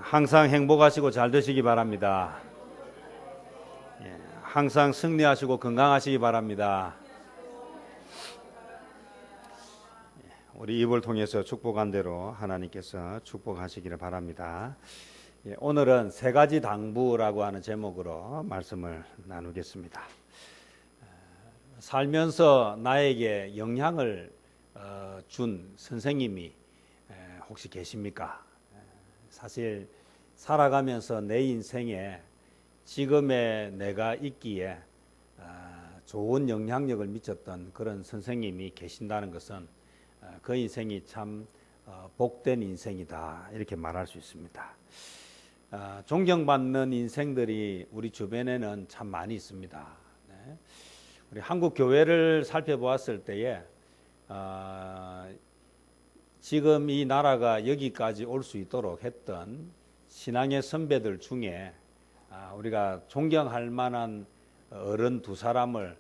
항상 행복하시고 잘 되시기 바랍니다. 항상 승리하시고 건강하시기 바랍니다. 우리 입을 통해서 축복한 대로 하나님께서 축복하시기를 바랍니다. 오늘은 세 가지 당부라고 하는 제목으로 말씀을 나누겠습니다. 살면서 나에게 영향을 준 선생님이 혹시 계십니까? 사실 살아가면서 내 인생에 지금의 내가 있기에 좋은 영향력을 미쳤던 그런 선생님이 계신다는 것은 그 인생이 참 복된 인생이다, 이렇게 말할 수 있습니다. 존경받는 인생들이 우리 주변에는 참 많이 있습니다. 우리 한국 교회를 살펴보았을 때에 지금 이 나라가 여기까지 올 수 있도록 했던 신앙의 선배들 중에 우리가 존경할 만한 어른 두 사람을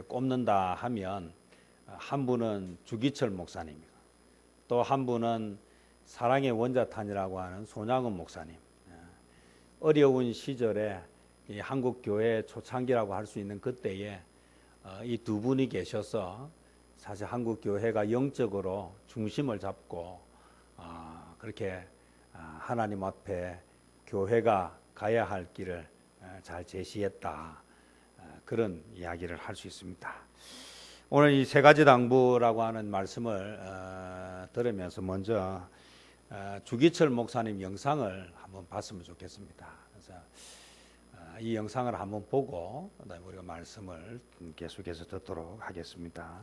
꼽는다 하면, 한 분은 주기철 목사님이고 또 한 분은 사랑의 원자탄이라고 하는 손양은 목사님. 어려운 시절에 이 한국 교회 초창기라고 할 수 있는 그때에 이 두 분이 계셔서 사실 한국 교회가 영적으로 중심을 잡고 그렇게 하나님 앞에 교회가 가야 할 길을 잘 제시했다, 그런 이야기를 할 수 있습니다. 오늘 이 세 가지 당부라고 하는 말씀을 들으면서 먼저 주기철 목사님 영상을 한번 봤으면 좋겠습니다. 그래서 이 영상을 한번 보고 그다음에 우리가 말씀을 계속해서 듣도록 하겠습니다.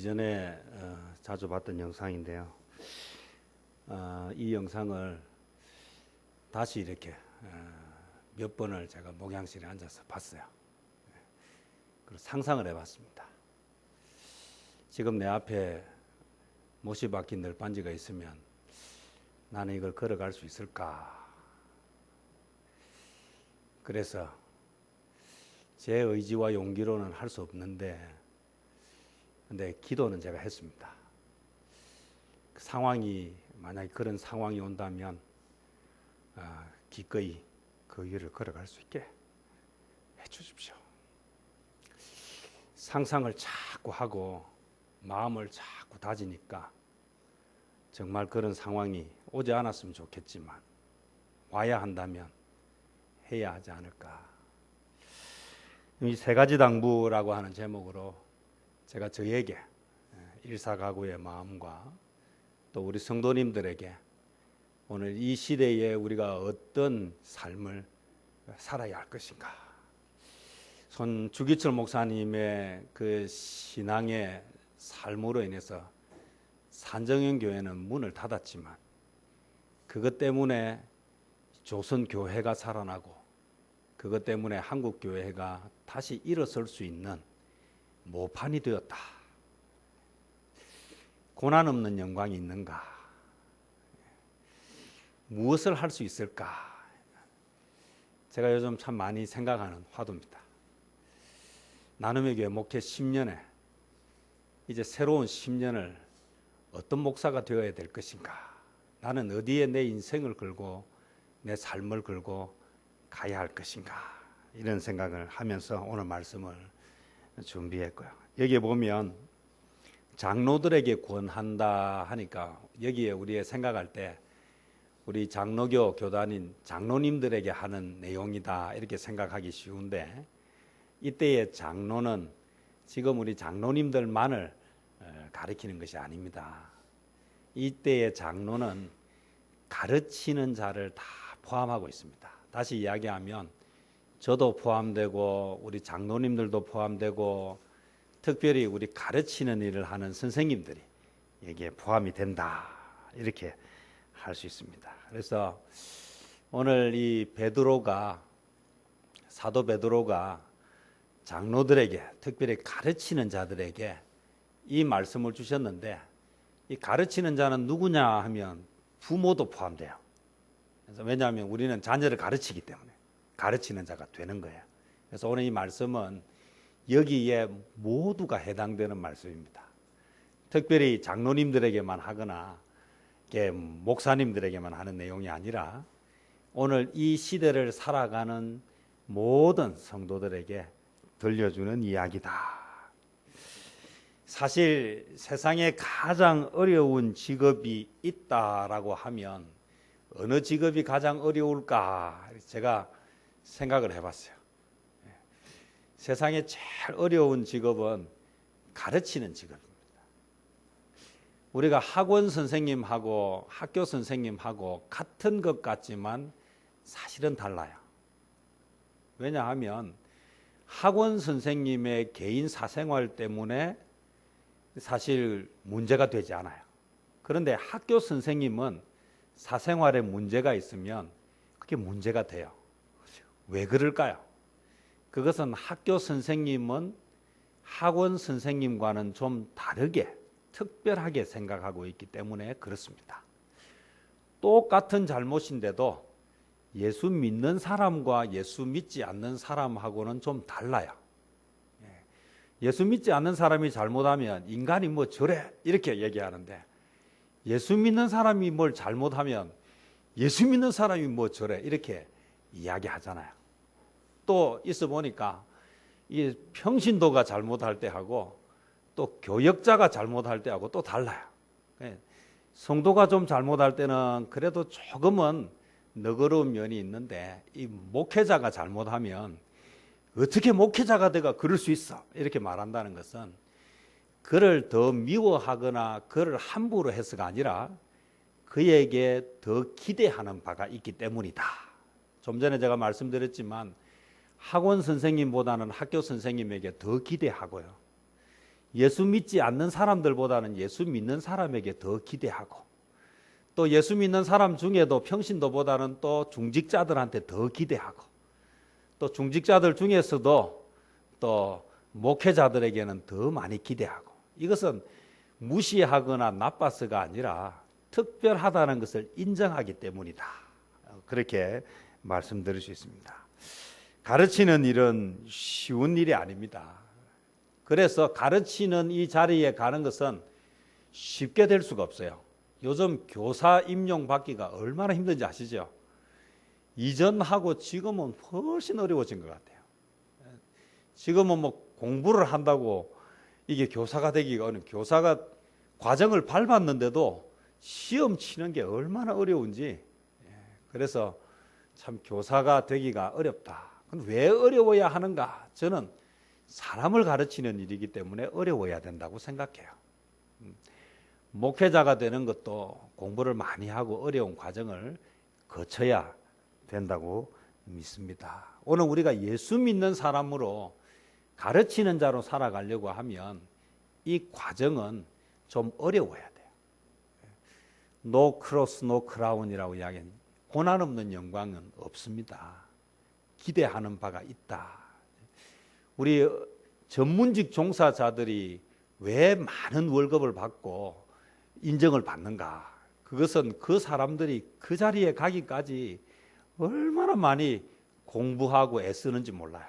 이전에 자주 봤던 영상인데요. 이 영상을 다시 이렇게 몇 번을 제가 목양실에 앉아서 봤어요. 그리고 상상을 해봤습니다. 지금 내 앞에 못이 박힌 널빤지가 있으면 나는 이걸 걸어갈 수 있을까? 그래서 제 의지와 용기로는 할 수 없는데, 근데 기도는 제가 했습니다. 그 상황이, 만약에 그런 상황이 온다면 기꺼이 그 위를 걸어갈 수 있게 해주십시오. 상상을 자꾸 하고 마음을 자꾸 다지니까 정말 그런 상황이 오지 않았으면 좋겠지만 와야 한다면 해야 하지 않을까. 이 세 가지 당부라고 하는 제목으로 제가 저에게 일사가구의 마음과 또 우리 성도님들에게 오늘 이 시대에 우리가 어떤 삶을 살아야 할 것인가. 손 주기철 목사님의 그 신앙의 삶으로 인해서 산정현 교회는 문을 닫았지만 그것 때문에 조선 교회가 살아나고 그것 때문에 한국 교회가 다시 일어설 수 있는 모판이 되었다. 고난 없는 영광이 있는가? 무엇을 할 수 있을까? 제가 요즘 참 많이 생각하는 화두입니다. 나눔의 교회 목회 10년에 이제 새로운 10년을 어떤 목사가 되어야 될 것인가? 나는 어디에 내 인생을 걸고 내 삶을 걸고 가야 할 것인가? 이런 생각을 하면서 오늘 말씀을 준비했고요. 여기에 보면 장로들에게 권한다 하니까 여기에 우리가 생각할 때 우리 장로교 교단인 장로님들에게 하는 내용이다 이렇게 생각하기 쉬운데, 이때의 장로는 지금 우리 장로님들만을 가리키는 것이 아닙니다. 이때의 장로는 가르치는 자를 다 포함하고 있습니다. 다시 이야기하면 저도 포함되고 우리 장로님들도 포함되고 특별히 우리 가르치는 일을 하는 선생님들이 여기에 포함이 된다 이렇게 할 수 있습니다. 그래서 오늘 이 사도 베드로가 장로들에게, 특별히 가르치는 자들에게 이 말씀을 주셨는데, 이 가르치는 자는 누구냐 하면 부모도 포함돼요. 그래서 왜냐하면 우리는 자녀를 가르치기 때문에 가르치는 자가 되는 거예요. 그래서 오늘 이 말씀은 여기에 모두가 해당되는 말씀입니다. 특별히 장로님들에게만 하거나 목사님들에게만 하는 내용이 아니라 오늘 이 시대를 살아가는 모든 성도들에게 들려주는 이야기다. 사실 세상에 가장 어려운 직업이 있다라고 하면 어느 직업이 가장 어려울까 제가 생각을 해봤어요. 세상에 제일 어려운 직업은 가르치는 직업입니다. 우리가 학원 선생님하고 학교 선생님하고 같은 것 같지만 사실은 달라요. 왜냐하면 학원 선생님의 개인 사생활 때문에 사실 문제가 되지 않아요. 그런데 학교 선생님은 사생활에 문제가 있으면 그게 문제가 돼요. 왜 그럴까요? 그것은 학교 선생님은 학원 선생님과는 좀 다르게 특별하게 생각하고 있기 때문에 그렇습니다. 똑같은 잘못인데도 예수 믿는 사람과 예수 믿지 않는 사람하고는 좀 달라요. 예수 믿지 않는 사람이 잘못하면 인간이 뭐 저래 이렇게 얘기하는데, 예수 믿는 사람이 뭘 잘못하면 예수 믿는 사람이 뭐 저래 이렇게 이야기하잖아요. 또 있어 보니까 이 평신도가 잘못할 때하고 또 교역자가 잘못할 때하고 또 달라요. 성도가 좀 잘못할 때는 그래도 조금은 너그러운 면이 있는데, 이 목회자가 잘못하면 어떻게 목회자가 돼가 그럴 수 있어 이렇게 말한다는 것은 그를 더 미워하거나 그를 함부로 해서가 아니라 그에게 더 기대하는 바가 있기 때문이다. 좀 전에 제가 말씀드렸지만 학원 선생님보다는 학교 선생님에게 더 기대하고요. 예수 믿지 않는 사람들보다는 예수 믿는 사람에게 더 기대하고, 또 예수 믿는 사람 중에도 평신도보다는 또 중직자들한테 더 기대하고, 또 중직자들 중에서도 또 목회자들에게는 더 많이 기대하고, 이것은 무시하거나 나빠서가 아니라 특별하다는 것을 인정하기 때문이다. 그렇게 말씀드릴 수 있습니다. 가르치는 일은 쉬운 일이 아닙니다. 그래서 가르치는 이 자리에 가는 것은 쉽게 될 수가 없어요. 요즘 교사 임용 받기가 얼마나 힘든지 아시죠? 이전하고 지금은 훨씬 어려워진 것 같아요. 지금은 뭐 공부를 한다고 이게 교사가 되기가 어려운, 교사가 과정을 밟았는데도 시험 치는 게 얼마나 어려운지. 그래서 참 교사가 되기가 어렵다. 왜 어려워야 하는가? 저는 사람을 가르치는 일이기 때문에 어려워야 된다고 생각해요. 목회자가 되는 것도 공부를 많이 하고 어려운 과정을 거쳐야 된다고 믿습니다. 오늘 우리가 예수 믿는 사람으로 가르치는 자로 살아가려고 하면 이 과정은 좀 어려워야 돼요. No cross, no crown이라고 이야기하는, 고난 없는 영광은 없습니다. 기대하는 바가 있다. 우리 전문직 종사자들이 왜 많은 월급을 받고 인정을 받는가? 그것은 그 사람들이 그 자리에 가기까지 얼마나 많이 공부하고 애쓰는지 몰라요.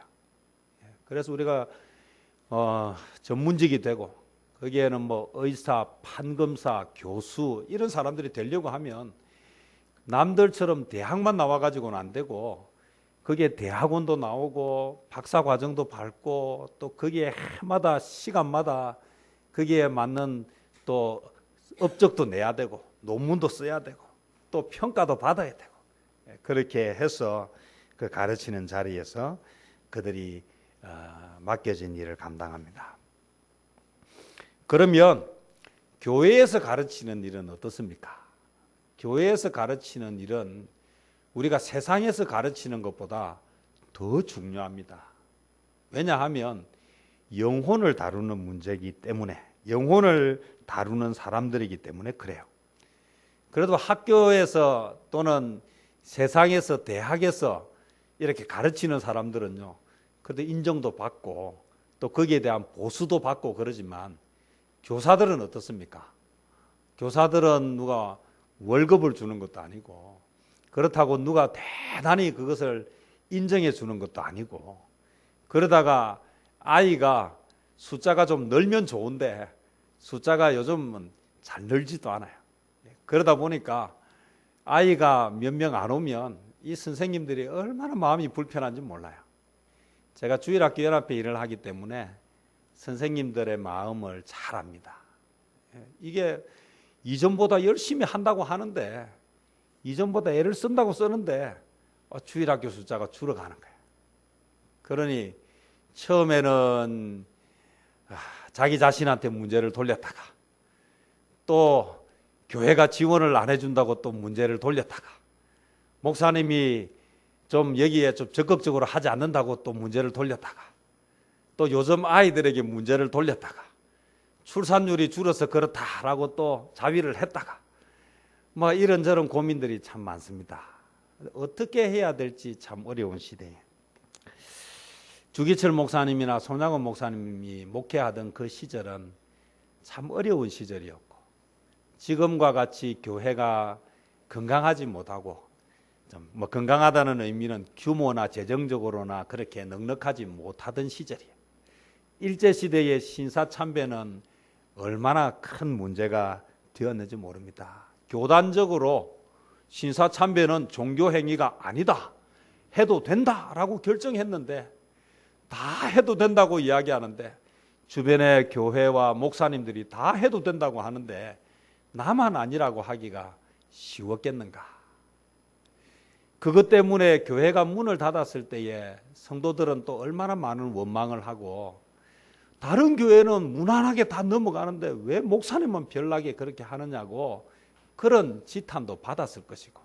그래서 우리가 전문직이 되고 거기에는 뭐 의사, 판검사, 교수 이런 사람들이 되려고 하면 남들처럼 대학만 나와가지고는 안 되고, 거기에 대학원도 나오고 박사과정도 밟고, 또 거기에 해마다 시간마다 거기에 맞는 또 업적도 내야 되고 논문도 써야 되고 또 평가도 받아야 되고, 그렇게 해서 그 가르치는 자리에서 그들이 맡겨진 일을 감당합니다. 그러면 교회에서 가르치는 일은 어떻습니까? 교회에서 가르치는 일은 우리가 세상에서 가르치는 것보다 더 중요합니다. 왜냐하면 영혼을 다루는 문제이기 때문에, 영혼을 다루는 사람들이기 때문에 그래요. 그래도 학교에서 또는 세상에서, 대학에서 이렇게 가르치는 사람들은요, 그래도 인정도 받고 또 거기에 대한 보수도 받고 그러지만, 교사들은 어떻습니까? 교사들은 누가 월급을 주는 것도 아니고, 그렇다고 누가 대단히 그것을 인정해 주는 것도 아니고, 그러다가 아이가 숫자가 좀 늘면 좋은데 숫자가 요즘은 잘 늘지도 않아요. 그러다 보니까 아이가 몇 명 안 오면 이 선생님들이 얼마나 마음이 불편한지 몰라요. 제가 주일학교 연합회 일을 하기 때문에 선생님들의 마음을 잘 압니다. 이게 이전보다 열심히 한다고 하는데, 이전보다 애를 쓴다고 쓰는데 주일학교 숫자가 줄어가는 거예요. 그러니 처음에는 자기 자신한테 문제를 돌렸다가, 또 교회가 지원을 안 해준다고 또 문제를 돌렸다가, 목사님이 좀 여기에 좀 적극적으로 하지 않는다고 또 문제를 돌렸다가, 또 요즘 아이들에게 문제를 돌렸다가, 출산율이 줄어서 그렇다라고 또 자위를 했다가, 뭐 이런저런 고민들이 참 많습니다. 어떻게 해야 될지 참 어려운 시대에, 주기철 목사님이나 손양원 목사님이 목회하던 그 시절은 참 어려운 시절이었고, 지금과 같이 교회가 건강하지 못하고, 뭐 건강하다는 의미는 규모나 재정적으로나 그렇게 넉넉하지 못하던 시절이에요. 일제시대의 신사참배는 얼마나 큰 문제가 되었는지 모릅니다. 교단적으로 신사참배는 종교행위가 아니다, 해도 된다라고 결정했는데, 다 해도 된다고 이야기하는데, 주변의 교회와 목사님들이 다 해도 된다고 하는데 나만 아니라고 하기가 쉬웠겠는가? 그것 때문에 교회가 문을 닫았을 때에 성도들은 또 얼마나 많은 원망을 하고, 다른 교회는 무난하게 다 넘어가는데 왜 목사님만 별나게 그렇게 하느냐고 그런 지탄도 받았을 것이고,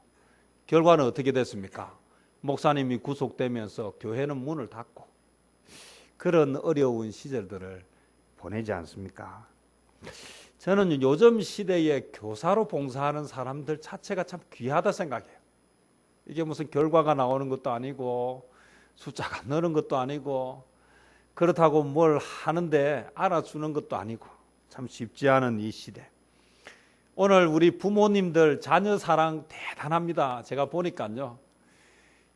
결과는 어떻게 됐습니까? 목사님이 구속되면서 교회는 문을 닫고, 그런 어려운 시절들을 보내지 않습니까? 저는 요즘 시대에 교사로 봉사하는 사람들 자체가 참 귀하다 생각해요. 이게 무슨 결과가 나오는 것도 아니고 숫자가 느는 것도 아니고 그렇다고 뭘 하는데 알아주는 것도 아니고 참 쉽지 않은 이 시대. 오늘 우리 부모님들 자녀 사랑 대단합니다. 제가 보니까요.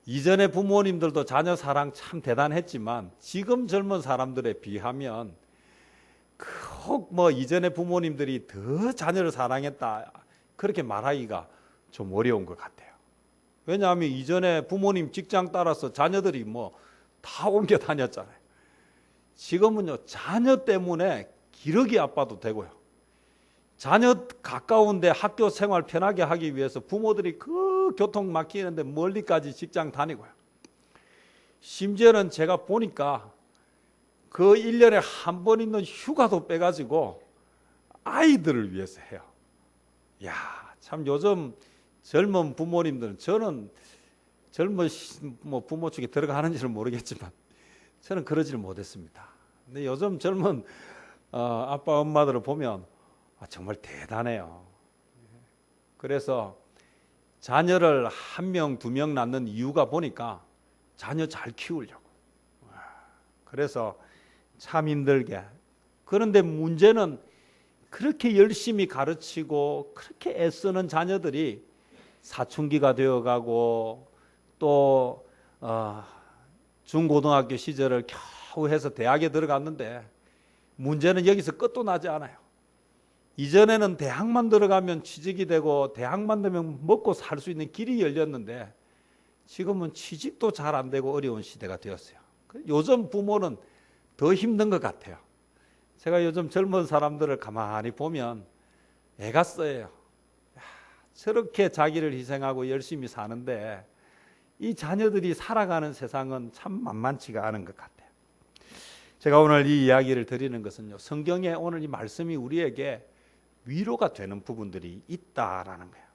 이전에 부모님들도 자녀 사랑 참 대단했지만 지금 젊은 사람들에 비하면 꼭 뭐 이전에 부모님들이 더 자녀를 사랑했다 그렇게 말하기가 좀 어려운 것 같아요. 왜냐하면 이전에 부모님 직장 따라서 자녀들이 뭐 다 옮겨 다녔잖아요. 지금은요 자녀 때문에 기러기 아빠도 되고요. 자녀 가까운데 학교 생활 편하게 하기 위해서 부모들이 그 교통 막히는데 멀리까지 직장 다니고요. 심지어는 제가 보니까 그 1년에 한 번 있는 휴가도 빼가지고 아이들을 위해서 해요. 야, 참 요즘 젊은 부모님들은 저는 젊은 뭐 부모 중에 들어가는지는 모르겠지만 저는 그러지를 못했습니다. 근데 요즘 젊은 아빠 엄마들을 보면 정말 대단해요. 그래서 자녀를 한 명, 두 명 낳는 이유가 보니까 자녀 잘 키우려고. 그래서 참 힘들게. 그런데 문제는 그렇게 열심히 가르치고 그렇게 애쓰는 자녀들이 사춘기가 되어가고 또 중고등학교 시절을 겨우 해서 대학에 들어갔는데 문제는 여기서 끝도 나지 않아요. 이전에는 대학만 들어가면 취직이 되고 대학만 되면 먹고 살 수 있는 길이 열렸는데 지금은 취직도 잘 안 되고 어려운 시대가 되었어요. 요즘 부모는 더 힘든 것 같아요. 제가 요즘 젊은 사람들을 가만히 보면 애가 써요. 저렇게 자기를 희생하고 열심히 사는데 이 자녀들이 살아가는 세상은 참 만만치가 않은 것 같아요. 제가 오늘 이 이야기를 드리는 것은요, 성경에 오늘 이 말씀이 우리에게 위로가 되는 부분들이 있다라는 거예요.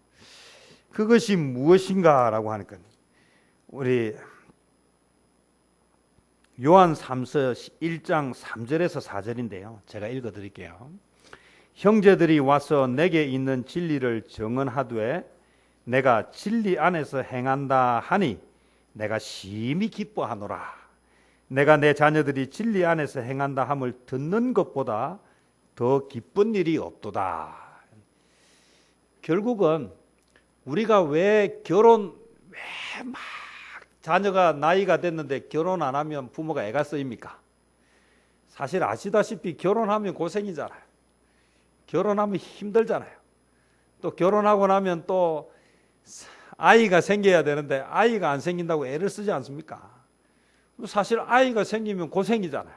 그것이 무엇인가라고 하니까 우리 요한 3서 1장 3절에서 4절인데요. 제가 읽어드릴게요. 형제들이 와서 내게 있는 진리를 정언하되 내가 진리 안에서 행한다 하니 내가 심히 기뻐하노라. 내가 내 자녀들이 진리 안에서 행한다 함을 듣는 것보다 더 기쁜 일이 없도다. 결국은 우리가 왜 막 자녀가 나이가 됐는데 결혼 안 하면 부모가 애가 쓰입니까? 사실 아시다시피 결혼하면 고생이잖아요. 결혼하면 힘들잖아요. 또 결혼하고 나면 또 아이가 생겨야 되는데 아이가 안 생긴다고 애를 쓰지 않습니까? 사실 아이가 생기면 고생이잖아요.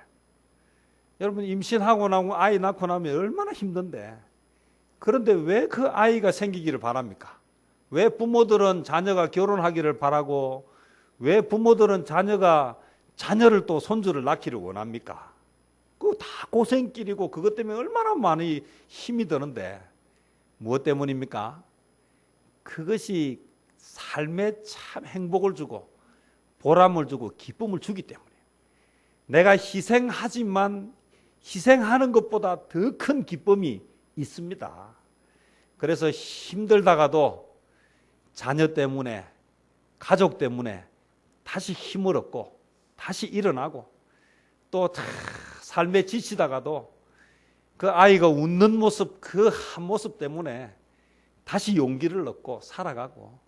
여러분 임신하고 나고 아이 낳고 나면 얼마나 힘든데 그런데 왜 그 아이가 생기기를 바랍니까? 왜 부모들은 자녀가 결혼하기를 바라고 왜 부모들은 자녀를 또 손주를 낳기를 원합니까? 그거 다 고생길이고 그것 때문에 얼마나 많이 힘이 드는데 무엇 때문입니까? 그것이 삶에 참 행복을 주고 보람을 주고 기쁨을 주기 때문이에요. 내가 희생하지만 희생하는 것보다 더 큰 기쁨이 있습니다. 그래서 힘들다가도 자녀 때문에 가족 때문에 다시 힘을 얻고 다시 일어나고 또 삶에 지치다가도 그 아이가 웃는 모습 그 한 모습 때문에 다시 용기를 얻고 살아가고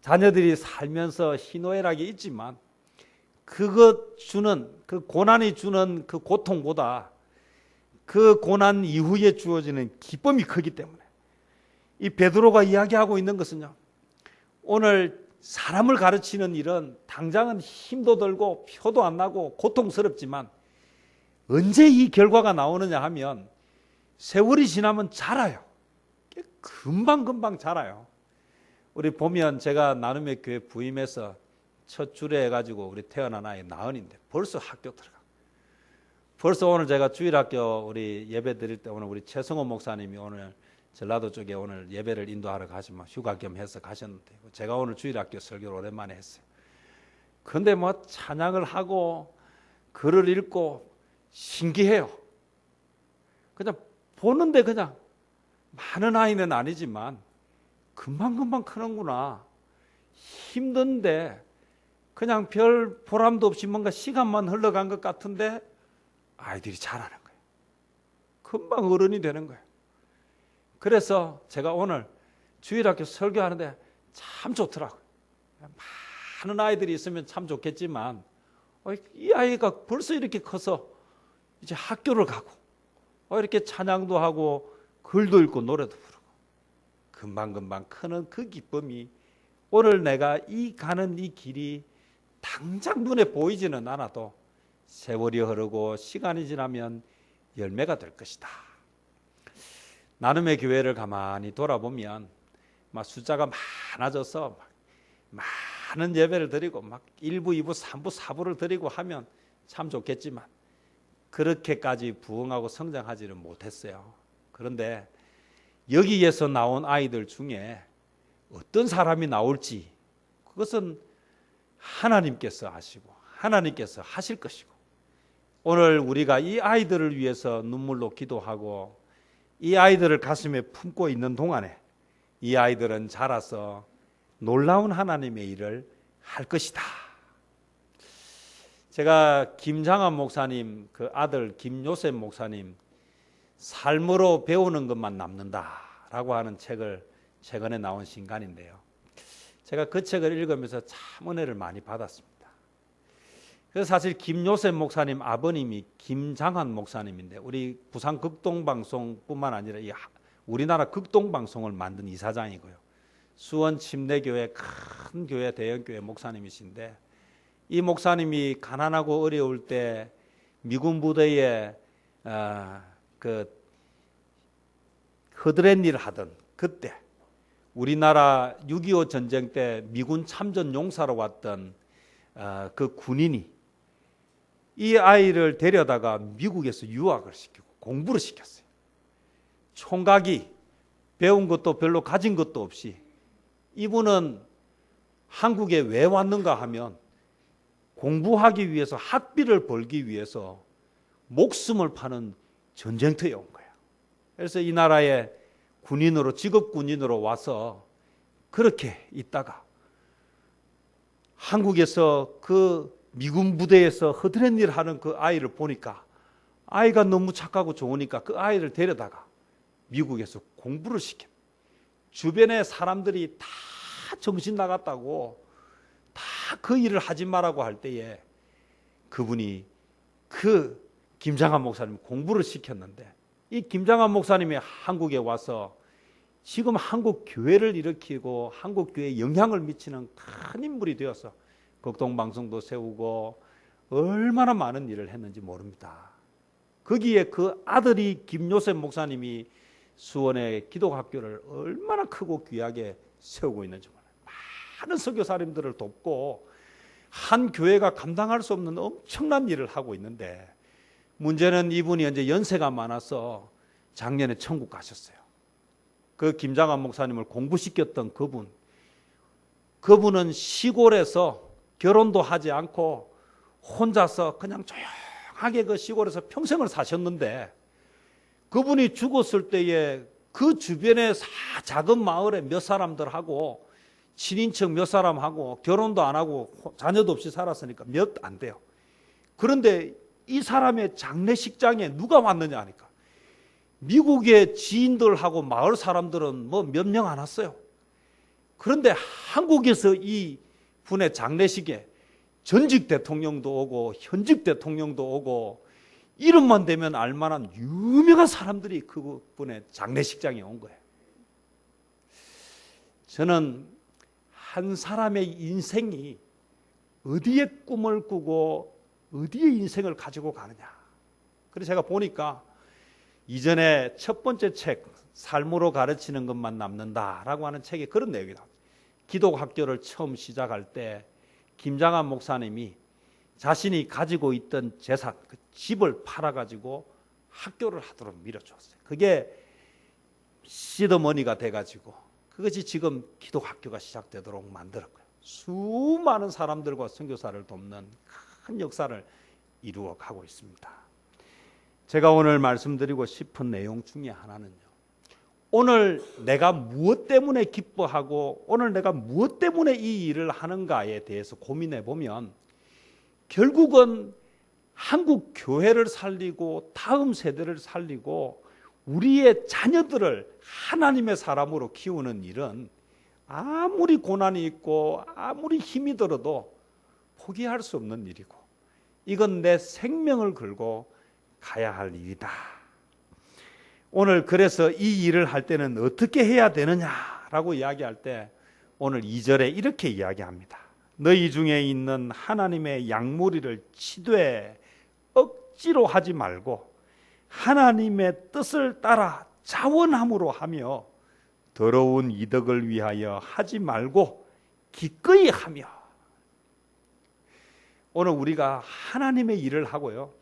자녀들이 살면서 희노애락이 있지만 그것 주는 그 고난이 주는 그 고통보다 그 고난 이후에 주어지는 기쁨이 크기 때문에 이 베드로가 이야기하고 있는 것은요, 오늘 사람을 가르치는 일은 당장은 힘도 들고 표도 안 나고 고통스럽지만 언제 이 결과가 나오느냐 하면 세월이 지나면 자라요. 금방금방 자라요. 우리 보면 제가 나눔의 교회 부임해서 첫 주례 해가지고 우리 태어난 아이 40인데 벌써 학교 들어가. 벌써 오늘 제가 주일학교 우리 예배 드릴 때 오늘 우리 최성호 목사님이 오늘 전라도 쪽에 오늘 예배를 인도하러 가시면 휴가 겸 해서 가셨는데 제가 오늘 주일학교 설교를 오랜만에 했어요. 근데 뭐 찬양을 하고 글을 읽고 신기해요. 그냥 보는데 그냥 많은 아이는 아니지만 금방금방 크는구나. 힘든데 그냥 별 보람도 없이 뭔가 시간만 흘러간 것 같은데 아이들이 자라는 거예요. 금방 어른이 되는 거예요. 그래서 제가 오늘 주일학교 설교하는데 참 좋더라고요. 많은 아이들이 있으면 참 좋겠지만 이 아이가 벌써 이렇게 커서 이제 학교를 가고 이렇게 찬양도 하고 글도 읽고 노래도 부르고 금방금방 크는 그 기쁨이 오늘 내가 가는 이 길이 당장 눈에 보이지는 않아도 세월이 흐르고 시간이 지나면 열매가 될 것이다. 나눔의 교회를 가만히 돌아보면 막 숫자가 많아져서 많은 예배를 드리고 막 1부, 2부, 3부, 4부를 드리고 하면 참 좋겠지만 그렇게까지 부흥하고 성장하지는 못했어요. 그런데 여기에서 나온 아이들 중에 어떤 사람이 나올지 그것은 하나님께서 아시고 하나님께서 하실 것이고 오늘 우리가 이 아이들을 위해서 눈물로 기도하고 이 아이들을 가슴에 품고 있는 동안에 이 아이들은 자라서 놀라운 하나님의 일을 할 것이다. 제가 김장한 목사님 그 아들 김요셉 목사님 삶으로 배우는 것만 남는다라고 하는 책을 최근에 나온 신간인데요. 제가 그 책을 읽으면서 참 은혜를 많이 받았습니다. 그래서 사실 김요셉 목사님 아버님이 김장한 목사님인데 우리 부산 극동방송뿐만 아니라 우리나라 극동방송을 만든 이사장이고요. 수원 침례교회 큰 교회 대형교회 목사님이신데 이 목사님이 가난하고 어려울 때 미군 부대에 그 허드렛 일 하던 그때 우리나라 6.25 전쟁 때 미군 참전 용사로 왔던 그 군인이 이 아이를 데려다가 미국에서 유학을 시키고 공부를 시켰어요. 총각이 배운 것도 별로 가진 것도 없이 이분은 한국에 왜 왔는가 하면 공부하기 위해서 학비를 벌기 위해서 목숨을 파는 전쟁터에 온 거예요. 그래서 이 나라에 군인으로 직업 군인으로 와서 그렇게 있다가 한국에서 그 미군 부대에서 허드렛 일 하는 그 아이를 보니까 아이가 너무 착하고 좋으니까 그 아이를 데려다가 미국에서 공부를 시켜. 주변에 사람들이 다 정신 나갔다고 다 그 일을 하지 말라고 할 때에 그분이 그 김장한 목사님 공부를 시켰는데 이 김장한 목사님이 한국에 와서 지금 한국 교회를 일으키고 한국 교회에 영향을 미치는 큰 인물이 되어서 극동방송도 세우고 얼마나 많은 일을 했는지 모릅니다. 거기에 그 아들이 김요셉 목사님이 수원의 기독학교를 얼마나 크고 귀하게 세우고 있는지 몰라요. 많은 선교사님들을 돕고 한 교회가 감당할 수 없는 엄청난 일을 하고 있는데 문제는 이분이 이제 연세가 많아서 작년에 천국 가셨어요. 그 김장한 목사님을 공부시켰던 그분은 시골에서 결혼도 하지 않고 혼자서 그냥 조용하게 그 시골에서 평생을 사셨는데 그분이 죽었을 때에 그 주변에 작은 마을에 몇 사람들하고 친인척 몇 사람하고 결혼도 안 하고 자녀도 없이 살았으니까 몇 안 돼요. 그런데 이 사람의 장례식장에 누가 왔느냐 하니까 미국의 지인들하고 마을 사람들은 뭐 몇 명 안 왔어요. 그런데 한국에서 이 분의 장례식에 전직 대통령도 오고 현직 대통령도 오고 이름만 대면 알만한 유명한 사람들이 그분의 장례식장에 온 거예요. 저는 한 사람의 인생이 어디에 꿈을 꾸고 어디에 인생을 가지고 가느냐. 그래서 제가 보니까 이전에 첫 번째 책 삶으로 가르치는 것만 남는다라고 하는 책에 그런 내용이 나옵니다. 기독학교를 처음 시작할 때 김장한 목사님이 자신이 가지고 있던 재산, 그 집을 팔아가지고 학교를 하도록 밀어줬어요. 그게 시드머니가 돼가지고 그것이 지금 기독학교가 시작되도록 만들었고요. 수많은 사람들과 선교사를 돕는 큰 역사를 이루어 가고 있습니다. 제가 오늘 말씀드리고 싶은 내용 중에 하나는요, 오늘 내가 무엇 때문에 기뻐하고 오늘 내가 무엇 때문에 이 일을 하는가에 대해서 고민해 보면 결국은 한국 교회를 살리고 다음 세대를 살리고 우리의 자녀들을 하나님의 사람으로 키우는 일은 아무리 고난이 있고 아무리 힘이 들어도 포기할 수 없는 일이고, 이건 내 생명을 걸고 가야 할 일이다. 오늘 그래서 이 일을 할 때는 어떻게 해야 되느냐라고 이야기할 때 오늘 2절에 이렇게 이야기합니다. 너희 중에 있는 하나님의 양무리를 치되 억지로 하지 말고 하나님의 뜻을 따라 자원함으로 하며 더러운 이득을 위하여 하지 말고 기꺼이 하며. 오늘 우리가 하나님의 일을 하고요,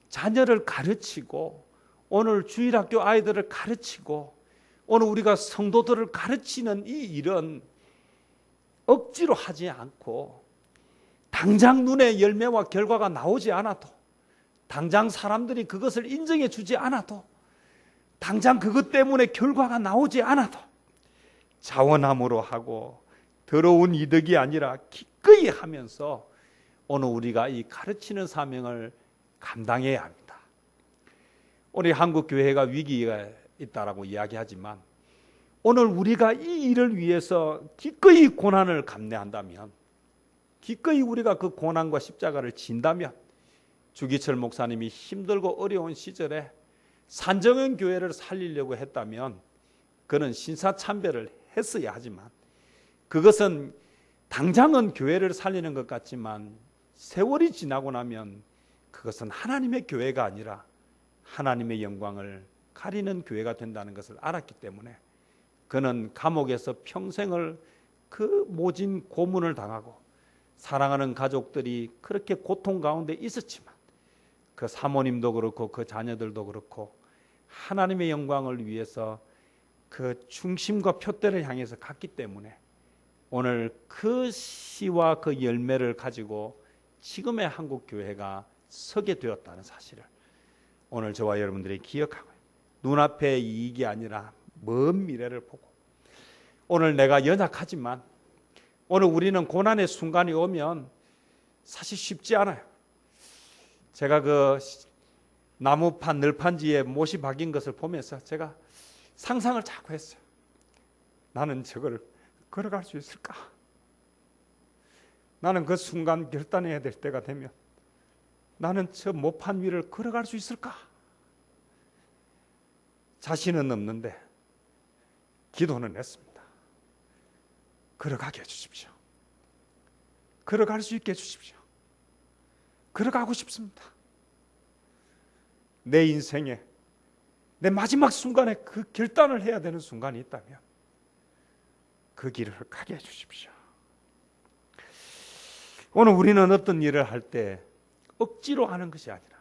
자녀를 가르치고 오늘 주일학교 아이들을 가르치고 오늘 우리가 성도들을 가르치는 이 일은 억지로 하지 않고 당장 눈에 열매와 결과가 나오지 않아도, 당장 사람들이 그것을 인정해 주지 않아도, 당장 그것 때문에 결과가 나오지 않아도 자원함으로 하고 더러운 이득이 아니라 기꺼이 하면서 오늘 우리가 이 가르치는 사명을 감당해야 합니다. 우리 한국 교회가 위기가 있다라고 이야기하지만 오늘 우리가 이 일을 위해서 기꺼이 고난을 감내한다면, 기꺼이 우리가 그 고난과 십자가를 진다면, 주기철 목사님이 힘들고 어려운 시절에 산정은 교회를 살리려고 했다면 그는 신사참배를 했어야 하지만, 그것은 당장은 교회를 살리는 것 같지만 세월이 지나고 나면 그것은 하나님의 교회가 아니라 하나님의 영광을 가리는 교회가 된다는 것을 알았기 때문에 그는 감옥에서 평생을 그 모진 고문을 당하고 사랑하는 가족들이 그렇게 고통 가운데 있었지만 그 사모님도 그렇고 그 자녀들도 그렇고 하나님의 영광을 위해서 그 중심과 표대를 향해서 갔기 때문에 오늘 그 시와 그 열매를 가지고 지금의 한국 교회가 서게 되었다는 사실을 오늘 저와 여러분들이 기억하고, 눈앞의 이익이 아니라 먼 미래를 보고, 오늘 내가 연약하지만 오늘 우리는 고난의 순간이 오면 사실 쉽지 않아요. 제가 그 나무판 널판지에 못이 박인 것을 보면서 제가 상상을 자꾸 했어요. 나는 저걸 걸어갈 수 있을까? 나는 그 순간 결단해야 될 때가 되면 나는 저 모판 위를 걸어갈 수 있을까? 자신은 없는데 기도는 했습니다. 걸어가게 해주십시오. 걸어갈 수 있게 해주십시오. 걸어가고 싶습니다. 내 인생에 내 마지막 순간에 그 결단을 해야 되는 순간이 있다면 그 길을 가게 해주십시오. 오늘 우리는 어떤 일을 할 때 억지로 하는 것이 아니라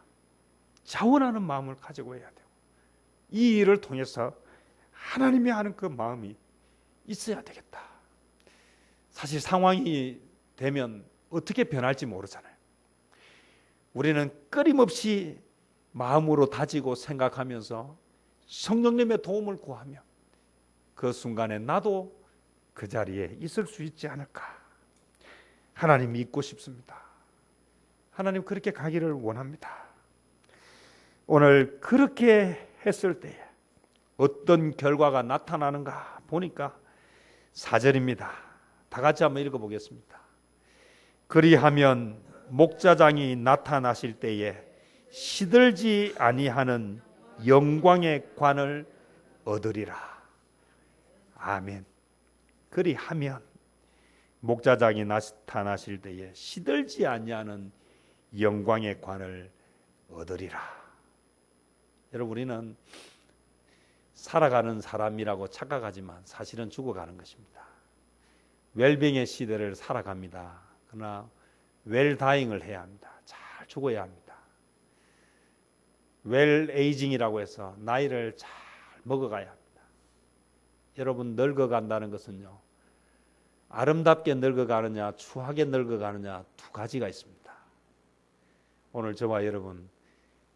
자원하는 마음을 가지고 해야 되고, 이 일을 통해서 하나님이 하는 그 마음이 있어야 되겠다. 사실 상황이 되면 어떻게 변할지 모르잖아요. 우리는 끊임없이 마음으로 다지고 생각하면서 성령님의 도움을 구하며 그 순간에 나도 그 자리에 있을 수 있지 않을까. 하나님 믿고 싶습니다. 하나님 그렇게 가기를 원합니다. 오늘 그렇게 했을 때에 어떤 결과가 나타나는가 보니까 4절입니다. 다 같이 한번 읽어보겠습니다. 그리하면 목자장이 나타나실 때에 시들지 아니하는 영광의 관을 얻으리라. 아멘. 그리하면 목자장이 나타나실 때에 시들지 아니하는 영광의 관을 얻으리라. 여러분, 우리는 살아가는 사람이라고 착각하지만 사실은 죽어가는 것입니다. 웰빙의 시대를 살아갑니다. 그러나 웰다잉을 해야 합니다. 잘 죽어야 합니다. 웰에이징이라고 해서 나이를 잘 먹어가야 합니다. 여러분, 늙어간다는 것은요, 아름답게 늙어가느냐 추하게 늙어가느냐 두 가지가 있습니다. 오늘 저와 여러분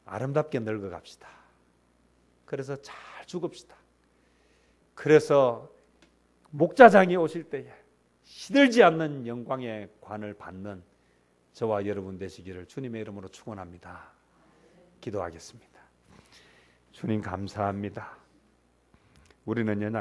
아름답게 늙어갑시다. 그래서 잘 죽읍시다. 그래서 목자장이 오실 때에 시들지 않는 영광의 관을 받는 저와 여러분 되시기를 주님의 이름으로 축원합니다. 기도하겠습니다. 주님 감사합니다. 우리는